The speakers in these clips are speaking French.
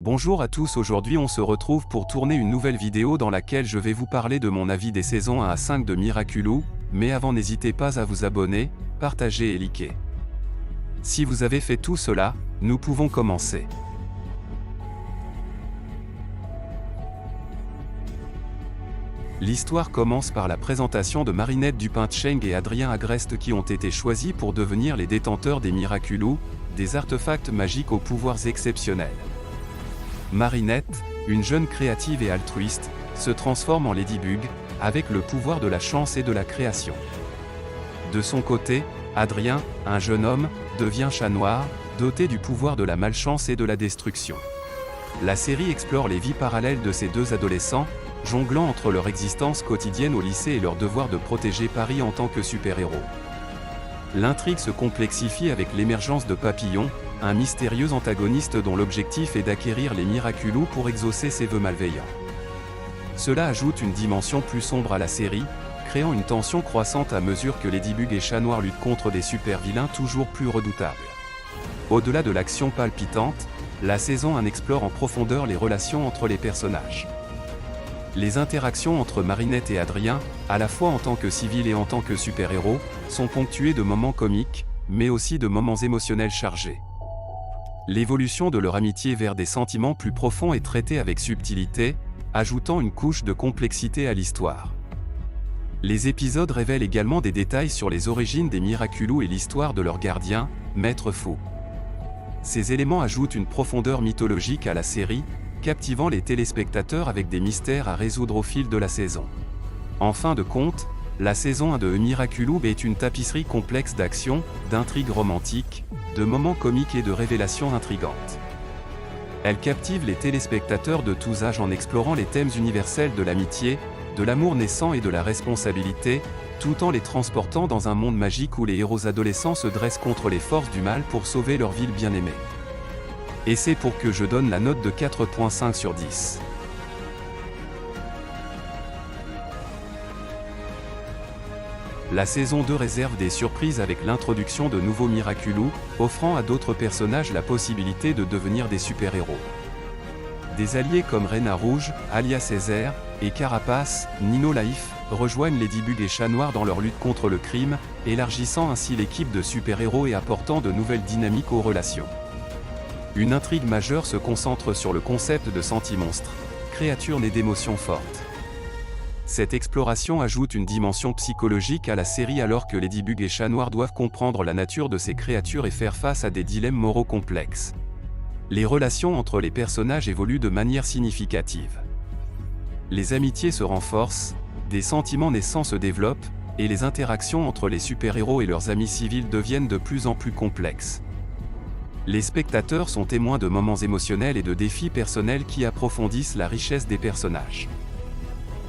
Bonjour à tous, aujourd'hui on se retrouve pour tourner une nouvelle vidéo dans laquelle je vais vous parler de mon avis des saisons 1 à 5 de Miraculous, mais avant n'hésitez pas à vous abonner, partager et liker. Si vous avez fait tout cela, nous pouvons commencer. L'histoire commence par la présentation de Marinette Dupin-Cheng et Adrien Agreste qui ont été choisis pour devenir les détenteurs des Miraculous, des artefacts magiques aux pouvoirs exceptionnels. Marinette, une jeune créative et altruiste, se transforme en Ladybug, avec le pouvoir de la chance et de la création. De son côté, Adrien, un jeune homme, devient Chat Noir, doté du pouvoir de la malchance et de la destruction. La série explore les vies parallèles de ces deux adolescents, jonglant entre leur existence quotidienne au lycée et leur devoir de protéger Paris en tant que super-héros. L'intrigue se complexifie avec l'émergence de Papillon, un mystérieux antagoniste dont l'objectif est d'acquérir les Miraculous pour exaucer ses vœux malveillants. Cela ajoute une dimension plus sombre à la série, créant une tension croissante à mesure que Ladybug et Chat Noir luttent contre des super-vilains toujours plus redoutables. Au-delà de l'action palpitante, la saison 1 explore en profondeur les relations entre les personnages. Les interactions entre Marinette et Adrien, à la fois en tant que civil et en tant que super-héros, sont ponctuées de moments comiques, mais aussi de moments émotionnels chargés. L'évolution de leur amitié vers des sentiments plus profonds est traitée avec subtilité, ajoutant une couche de complexité à l'histoire. Les épisodes révèlent également des détails sur les origines des Miraculous et l'histoire de leur gardien, Maître Fou. Ces éléments ajoutent une profondeur mythologique à la série, captivant les téléspectateurs avec des mystères à résoudre au fil de la saison. En fin de compte, la saison 1 de Miraculous est une tapisserie complexe d'action, d'intrigues romantiques, de moments comiques et de révélations intrigantes. Elle captive les téléspectateurs de tous âges en explorant les thèmes universels de l'amitié, de l'amour naissant et de la responsabilité, tout en les transportant dans un monde magique où les héros adolescents se dressent contre les forces du mal pour sauver leur ville bien-aimée. Et c'est pour que je donne la note de 4.5 sur 10. La saison 2 réserve des surprises avec l'introduction de nouveaux Miraculous, offrant à d'autres personnages la possibilité de devenir des super-héros. Des alliés comme Reina Rouge, Alia Césaire, et Carapace, Nino Laïf, rejoignent Ladybug et Chat Noir dans leur lutte contre le crime, élargissant ainsi l'équipe de super-héros et apportant de nouvelles dynamiques aux relations. Une intrigue majeure se concentre sur le concept de Sentimonstre, créature née d'émotions fortes. Cette exploration ajoute une dimension psychologique à la série alors que Ladybug et Chat Noir doivent comprendre la nature de ces créatures et faire face à des dilemmes moraux complexes. Les relations entre les personnages évoluent de manière significative. Les amitiés se renforcent, des sentiments naissants se développent, et les interactions entre les super-héros et leurs amis civils deviennent de plus en plus complexes. Les spectateurs sont témoins de moments émotionnels et de défis personnels qui approfondissent la richesse des personnages.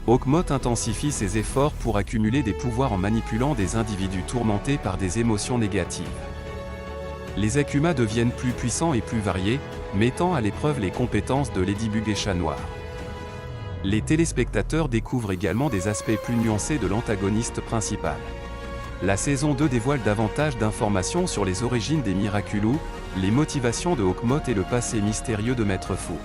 Hawkmoth intensifie ses efforts pour accumuler des pouvoirs en manipulant des individus tourmentés par des émotions négatives. Les Akuma deviennent plus puissants et plus variés, mettant à l'épreuve les compétences de Ladybug et Chat Noir. Les téléspectateurs découvrent également des aspects plus nuancés de l'antagoniste principal. La saison 2 dévoile davantage d'informations sur les origines des Miraculous, les motivations de Hawkmoth et le passé mystérieux de Maître Fou.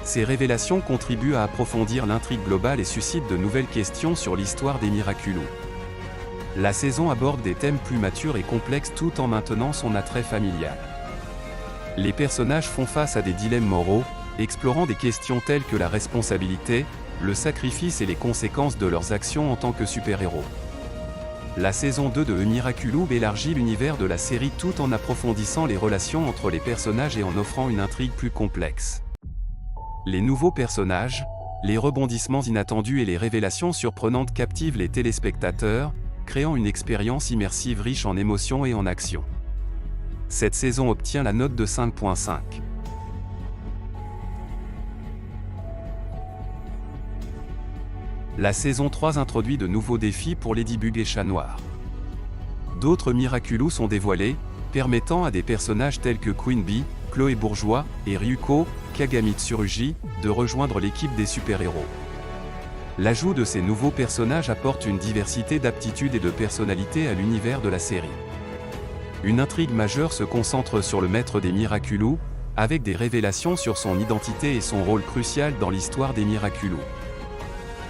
Ces révélations contribuent à approfondir l'intrigue globale et suscitent de nouvelles questions sur l'histoire des Miraculous. La saison aborde des thèmes plus matures et complexes tout en maintenant son attrait familial. Les personnages font face à des dilemmes moraux, explorant des questions telles que la responsabilité, le sacrifice et les conséquences de leurs actions en tant que super-héros. La saison 2 de Miraculous élargit l'univers de la série tout en approfondissant les relations entre les personnages et en offrant une intrigue plus complexe. Les nouveaux personnages, les rebondissements inattendus et les révélations surprenantes captivent les téléspectateurs, créant une expérience immersive riche en émotions et en action. Cette saison obtient la note de 5.5. La saison 3 introduit de nouveaux défis pour Ladybug et Chat Noir. D'autres Miraculous sont dévoilés, permettant à des personnages tels que Queen Bee, Chloé Bourgeois et Ryuko, Kagami Tsurugi, de rejoindre l'équipe des super-héros. L'ajout de ces nouveaux personnages apporte une diversité d'aptitudes et de personnalités à l'univers de la série. Une intrigue majeure se concentre sur le maître des Miraculous, avec des révélations sur son identité et son rôle crucial dans l'histoire des Miraculous.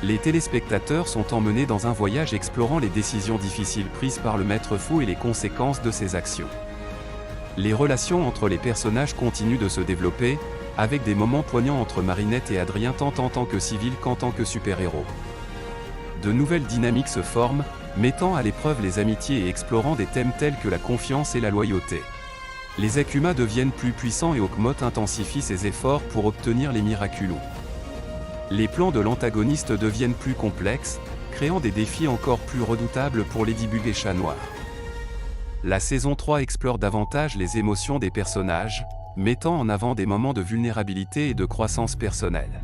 Les téléspectateurs sont emmenés dans un voyage explorant les décisions difficiles prises par le Maître Fu et les conséquences de ses actions. Les relations entre les personnages continuent de se développer, avec des moments poignants entre Marinette et Adrien tant en tant que civils qu'en tant que super-héros. De nouvelles dynamiques se forment, mettant à l'épreuve les amitiés et explorant des thèmes tels que la confiance et la loyauté. Les Akuma deviennent plus puissants et Hawkmoth intensifie ses efforts pour obtenir les Miraculous. Les plans de l'antagoniste deviennent plus complexes, créant des défis encore plus redoutables pour Ladybug et Chat Noir. La saison 3 explore davantage les émotions des personnages, mettant en avant des moments de vulnérabilité et de croissance personnelle.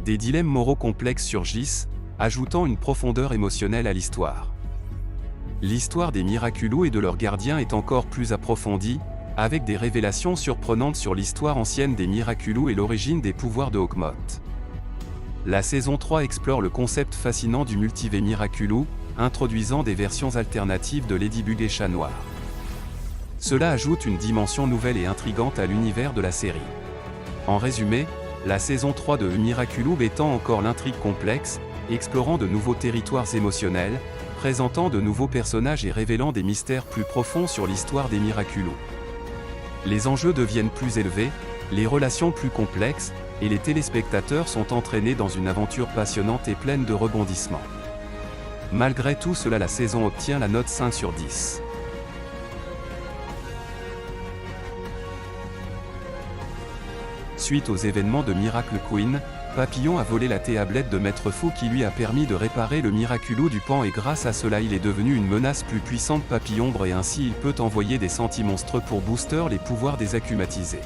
Des dilemmes moraux complexes surgissent, ajoutant une profondeur émotionnelle à l'histoire. L'histoire des Miraculous et de leurs gardiens est encore plus approfondie, avec des révélations surprenantes sur l'histoire ancienne des Miraculous et l'origine des pouvoirs de Hawkmoth. La saison 3 explore le concept fascinant du multivers Miraculous, introduisant des versions alternatives de Ladybug et Chat Noir. Cela ajoute une dimension nouvelle et intrigante à l'univers de la série. En résumé, la saison 3 de Miraculous étend encore l'intrigue complexe, explorant de nouveaux territoires émotionnels, présentant de nouveaux personnages et révélant des mystères plus profonds sur l'histoire des Miraculous. Les enjeux deviennent plus élevés, les relations plus complexes, et les téléspectateurs sont entraînés dans une aventure passionnante et pleine de rebondissements. Malgré tout cela, la saison obtient la note 5 sur 10. Suite aux événements de Miracle Queen, Papillon a volé la tablette de Maître Fu qui lui a permis de réparer le Miraculous du pan et grâce à cela il est devenu une menace plus puissante Papillombre et ainsi il peut envoyer des sentimonstres pour booster les pouvoirs des akumatisés.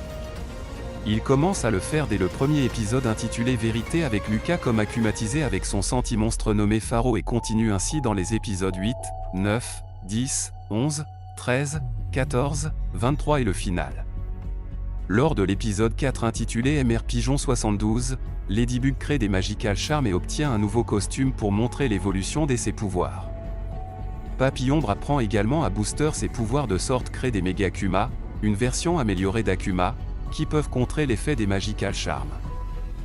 Il commence à le faire dès le premier épisode intitulé Vérité avec Lucas comme akumatisé avec son sentimonstre nommé Pharaoh et continue ainsi dans les épisodes 8, 9, 10, 11, 13, 14, 23 et le final. Lors de l'épisode 4 intitulé MR Pigeon 72, Ladybug crée des Magical Charms et obtient un nouveau costume pour montrer l'évolution de ses pouvoirs. Papillombre apprend également à booster ses pouvoirs de sorte crée des Megakuma, une version améliorée d'Akuma, qui peuvent contrer l'effet des Magical Charms.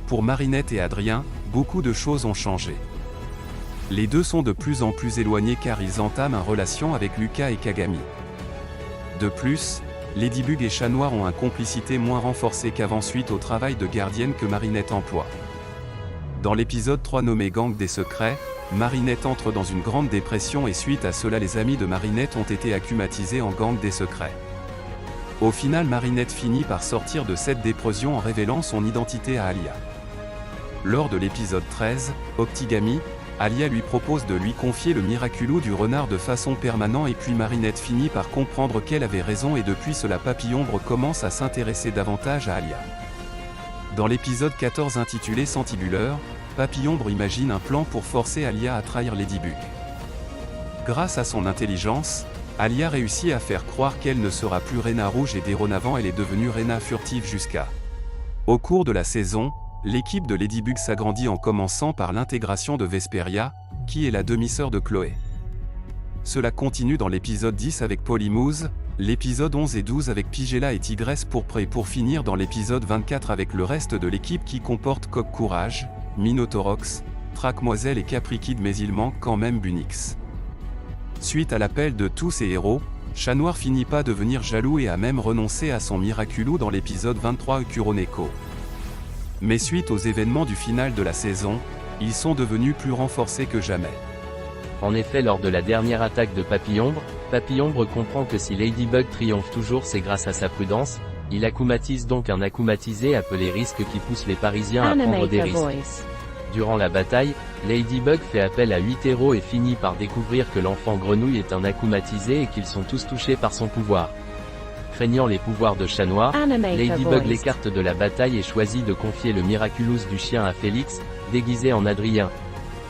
Pour Marinette et Adrien, beaucoup de choses ont changé. Les deux sont de plus en plus éloignés car ils entament une relation avec Lucas et Kagami. De plus, Ladybug et Chat Noir ont une complicité moins renforcée qu'avant suite au travail de gardienne que Marinette emploie. Dans l'épisode 3 nommé Gang des Secrets, Marinette entre dans une grande dépression et suite à cela les amis de Marinette ont été akumatisés en Gang des Secrets. Au final Marinette finit par sortir de cette dépression en révélant son identité à Alia. Lors de l'épisode 13, Optigami, Alia lui propose de lui confier le Miraculous du renard de façon permanente et puis Marinette finit par comprendre qu'elle avait raison et depuis cela Papillombre commence à s'intéresser davantage à Alia. Dans l'épisode 14 intitulé Sentibuleur, Papillombre imagine un plan pour forcer Alia à trahir Ladybug. Grâce à son intelligence, Alia réussit à faire croire qu'elle ne sera plus Reina Rouge et dorénavant elle est devenue Reina Furtive jusqu'à. Au cours de la saison, l'équipe de Ladybug s'agrandit en commençant par l'intégration de Vesperia, qui est la demi-sœur de Chloé. Cela continue dans l'épisode 10 avec Polymousse, l'épisode 11 et 12 avec Pigella et Tigresse Pourpre et pour finir dans l'épisode 24 avec le reste de l'équipe qui comporte Coq Courage, Minotaurox, Traquemoiselle et Caprikid mais il manque quand même Bunix. Suite à l'appel de tous ces héros, Chat Noir finit par devenir jaloux et a même renoncé à son Miraculous dans l'épisode 23 Kuroneko. Mais suite aux événements du final de la saison, ils sont devenus plus renforcés que jamais. En effet lors de la dernière attaque de Papillombre, Papillombre comprend que si Ladybug triomphe toujours c'est grâce à sa prudence, il akumatise donc un akumatisé appelé Risque qui pousse les Parisiens à prendre des risques. Durant la bataille, Ladybug fait appel à 8 héros et finit par découvrir que l'enfant grenouille est un akumatisé et qu'ils sont tous touchés par son pouvoir. Craignant les pouvoirs de Chat Noir, Ladybug l'écarte de la bataille et choisit de confier le Miraculous du chien à Félix, déguisé en Adrien.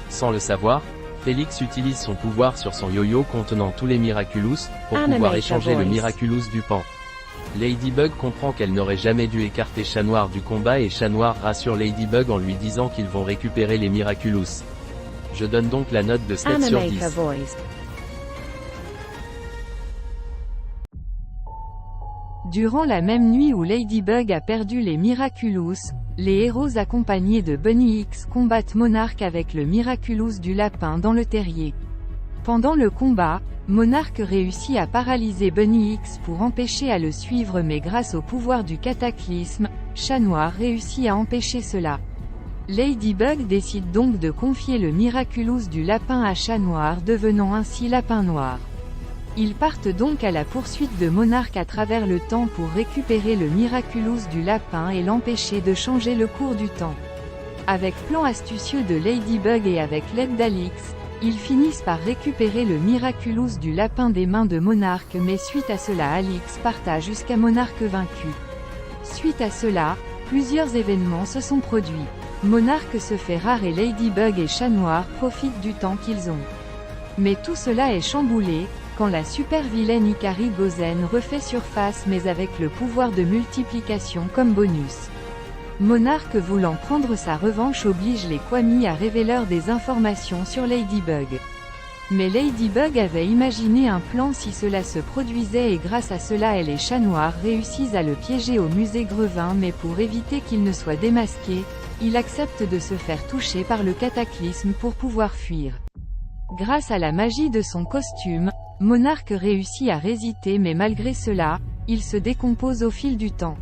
Sans le savoir, Félix utilise son pouvoir sur son yo-yo contenant tous les Miraculous, pour pouvoir échanger le Miraculous du pan. Ladybug comprend qu'elle n'aurait jamais dû écarter Chat Noir du combat et Chat Noir rassure Ladybug en lui disant qu'ils vont récupérer les Miraculous. Je donne donc la note de 7 sur 10. Durant la même nuit où Ladybug a perdu les Miraculous, les héros accompagnés de Bunny X combattent Monarch avec le Miraculous du lapin dans le terrier. Pendant le combat, Monarch réussit à paralyser Bunny X pour empêcher à le suivre, mais grâce au pouvoir du cataclysme, Chat Noir réussit à empêcher cela. Ladybug décide donc de confier le Miraculous du lapin à Chat Noir, devenant ainsi Lapin Noir. Ils partent donc à la poursuite de Monarch à travers le temps pour récupérer le Miraculous du lapin et l'empêcher de changer le cours du temps. Avec plan astucieux de Ladybug et avec l'aide d'Alix, ils finissent par récupérer le Miraculous du lapin des mains de Monarch, mais suite à cela Alix parta jusqu'à Monarch vaincu. Suite à cela, plusieurs événements se sont produits. Monarch se fait rare et Ladybug et Chat Noir profitent du temps qu'ils ont. Mais tout cela est chamboulé, quand la super vilaine Ikari Gozen refait surface, mais avec le pouvoir de multiplication comme bonus. Monarch voulant prendre sa revanche oblige les Kwami à révéler des informations sur Ladybug. Mais Ladybug avait imaginé un plan si cela se produisait, et grâce à cela elle et Chat Noir réussissent à le piéger au musée Grevin, mais pour éviter qu'il ne soit démasqué, il accepte de se faire toucher par le cataclysme pour pouvoir fuir. Grâce à la magie de son costume, Monarch réussit à résister, mais malgré cela, il se décompose au fil du temps.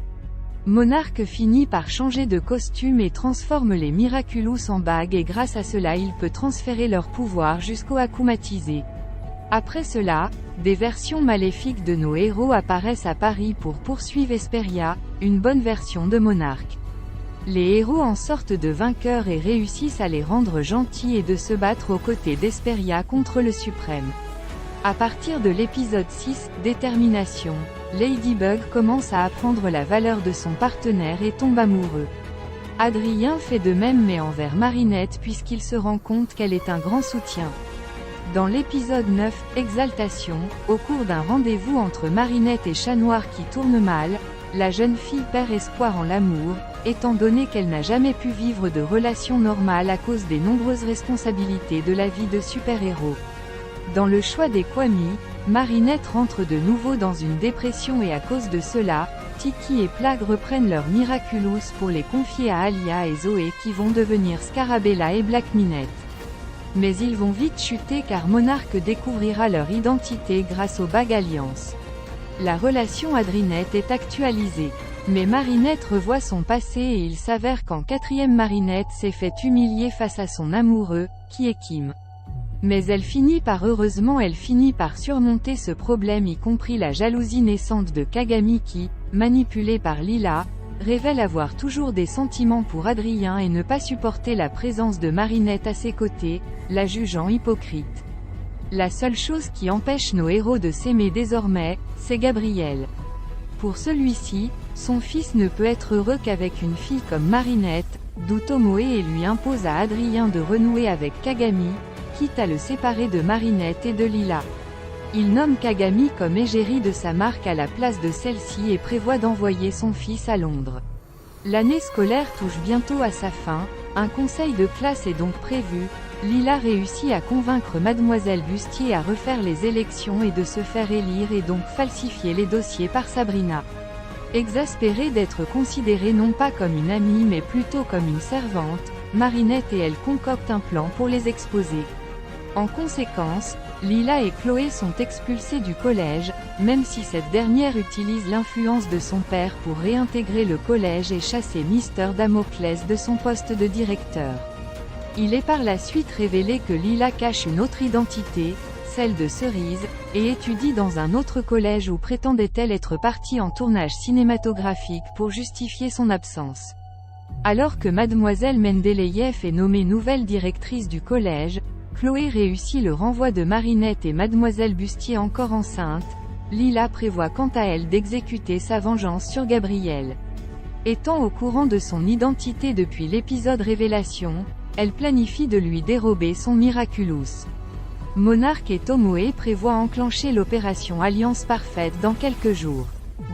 Monarch finit par changer de costume et transforme les Miraculous en bagues, et grâce à cela il peut transférer leur pouvoir jusqu'au akumatisé. Après cela, des versions maléfiques de nos héros apparaissent à Paris pour poursuivre Esperia, une bonne version de Monarch. Les héros en sortent de vainqueurs et réussissent à les rendre gentils et de se battre aux côtés d'Esperia contre le Suprême. À partir de l'épisode 6, Détermination, Ladybug commence à apprendre la valeur de son partenaire et tombe amoureux. Adrien fait de même, mais envers Marinette, puisqu'il se rend compte qu'elle est un grand soutien. Dans l'épisode 9, Exaltation, au cours d'un rendez-vous entre Marinette et Chat Noir qui tourne mal, la jeune fille perd espoir en l'amour, étant donné qu'elle n'a jamais pu vivre de relation normale à cause des nombreuses responsabilités de la vie de super-héros. Dans le choix des Kwami, Marinette rentre de nouveau dans une dépression, et à cause de cela, Tiki et Plague reprennent leur Miraculous pour les confier à Alia et Zoé, qui vont devenir Scarabella et Black Minette. Mais ils vont vite chuter car Monarch découvrira leur identité grâce aux bagues Alliance. La relation Adrinette est actualisée. Mais Marinette revoit son passé et il s'avère qu'en quatrième Marinette s'est fait humilier face à son amoureux, qui est Kim. Mais elle finit par surmonter ce problème, y compris la jalousie naissante de Kagami qui, manipulée par Lila, révèle avoir toujours des sentiments pour Adrien et ne pas supporter la présence de Marinette à ses côtés, la jugeant hypocrite. La seule chose qui empêche nos héros de s'aimer désormais, c'est Gabriel. Pour celui-ci, son fils ne peut être heureux qu'avec une fille comme Marinette, d'où Tomoe et lui impose à Adrien de renouer avec Kagami, quitte à le séparer de Marinette et de Lila. Il nomme Kagami comme égérie de sa marque à la place de celle-ci et prévoit d'envoyer son fils à Londres. L'année scolaire touche bientôt à sa fin, un conseil de classe est donc prévu. Lila réussit à convaincre Mademoiselle Bustier à refaire les élections et de se faire élire, et donc falsifier les dossiers par Sabrina. Exaspérée d'être considérée non pas comme une amie mais plutôt comme une servante, Marinette et elle concoctent un plan pour les exposer. En conséquence, Lila et Chloé sont expulsées du collège, même si cette dernière utilise l'influence de son père pour réintégrer le collège et chasser Mister Damoclès de son poste de directeur. Il est par la suite révélé que Lila cache une autre identité, celle de Cerise, et étudie dans un autre collège où prétendait-elle être partie en tournage cinématographique pour justifier son absence. Alors que Mademoiselle Mendeleïev est nommée nouvelle directrice du collège, Chloé réussit le renvoi de Marinette et Mademoiselle Bustier encore enceinte. Lila prévoit quant à elle d'exécuter sa vengeance sur Gabriel. Étant au courant de son identité depuis l'épisode Révélation, elle planifie de lui dérober son Miraculous. Monarch et Tomoe prévoient enclencher l'opération Alliance Parfaite dans quelques jours.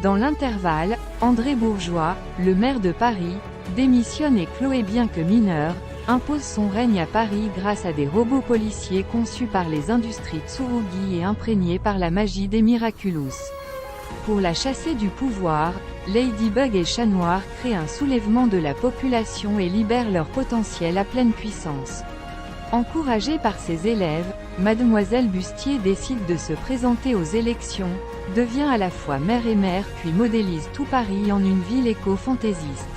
Dans l'intervalle, André Bourgeois, le maire de Paris, démissionne et Chloé, bien que mineure, impose son règne à Paris grâce à des robots policiers conçus par les industries Tsurugi et imprégnés par la magie des Miraculous. Pour la chasser du pouvoir, Ladybug et Chat Noir créent un soulèvement de la population et libèrent leur potentiel à pleine puissance. Encouragée par ses élèves, Mademoiselle Bustier décide de se présenter aux élections, devient à la fois mère et mère puis modélise tout Paris en une ville éco-fantaisiste.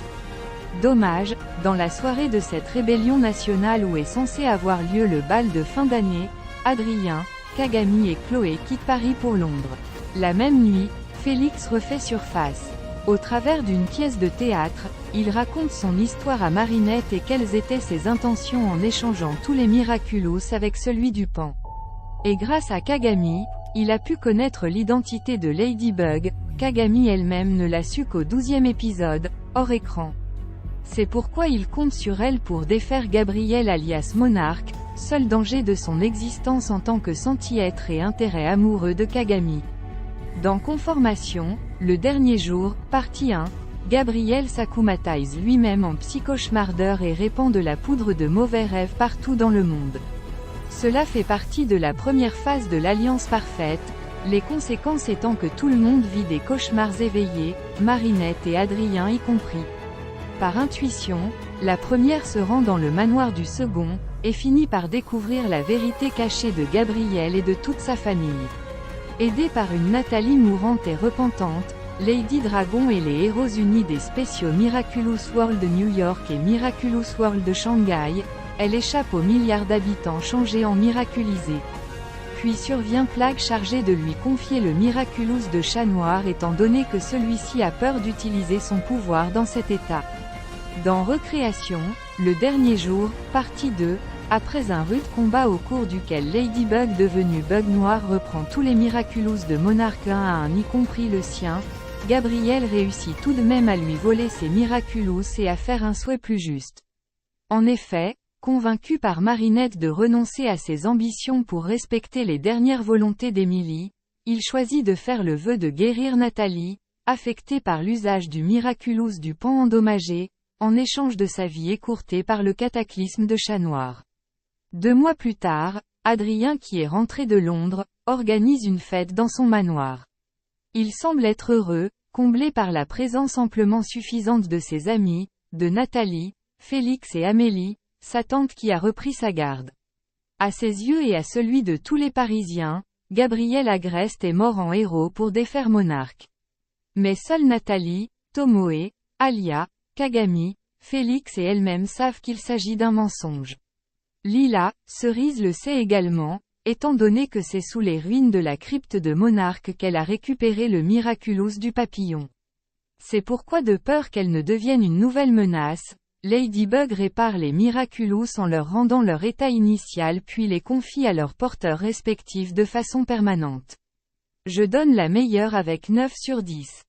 Dommage, dans la soirée de cette rébellion nationale où est censé avoir lieu le bal de fin d'année, Adrien, Kagami et Chloé quittent Paris pour Londres. La même nuit, Félix refait surface. Au travers d'une pièce de théâtre, il raconte son histoire à Marinette et quelles étaient ses intentions en échangeant tous les Miraculous avec celui du Pan. Et grâce à Kagami, il a pu connaître l'identité de Ladybug. Kagami elle-même ne l'a su qu'au 12e épisode, hors écran. C'est pourquoi il compte sur elle pour défaire Gabriel alias Monarque, seul danger de son existence en tant que senti-être et intérêt amoureux de Kagami. Dans Conformation, le dernier jour, partie 1, Gabriel s'akumatise lui-même en psychochemardeur et répand de la poudre de mauvais rêves partout dans le monde. Cela fait partie de la première phase de l'Alliance Parfaite, les conséquences étant que tout le monde vit des cauchemars éveillés, Marinette et Adrien y compris. Par intuition, la première se rend dans le manoir du second, et finit par découvrir la vérité cachée de Gabriel et de toute sa famille. Aidée par une Nathalie mourante et repentante, Lady Dragon et les héros unis des spéciaux Miraculous World de New York et Miraculous World de Shanghai, elle échappe aux milliards d'habitants changés en miraculisés. Puis survient Plague chargée de lui confier le Miraculous de Chat Noir étant donné que celui-ci a peur d'utiliser son pouvoir dans cet état. Dans Recréation, le dernier jour, partie 2, après un rude combat au cours duquel Ladybug devenue Bug Noir reprend tous les Miraculous de Monarque 1 à 1 y compris le sien, Gabriel réussit tout de même à lui voler ses Miraculous et à faire un souhait plus juste. En effet, convaincu par Marinette de renoncer à ses ambitions pour respecter les dernières volontés d'Emily, il choisit de faire le vœu de guérir Nathalie, affectée par l'usage du Miraculous du Pan endommagé, en échange de sa vie écourtée par le cataclysme de Chat Noir. 2 mois plus tard, Adrien qui est rentré de Londres, organise une fête dans son manoir. Il semble être heureux, comblé par la présence amplement suffisante de ses amis, de Nathalie, Félix et Amélie, sa tante qui a repris sa garde. À ses yeux et à celui de tous les Parisiens, Gabriel Agreste est mort en héros pour défaire Monarque. Mais seule Nathalie, Tomoe, Alia, Kagami, Félix et elle-même savent qu'il s'agit d'un mensonge. Lila, Cerise le sait également, étant donné que c'est sous les ruines de la crypte de Monarque qu'elle a récupéré le Miraculous du papillon. C'est pourquoi de peur qu'elle ne devienne une nouvelle menace, Ladybug répare les Miraculous en leur rendant leur état initial puis les confie à leurs porteurs respectifs de façon permanente. Je donne la meilleure avec 9 sur 10.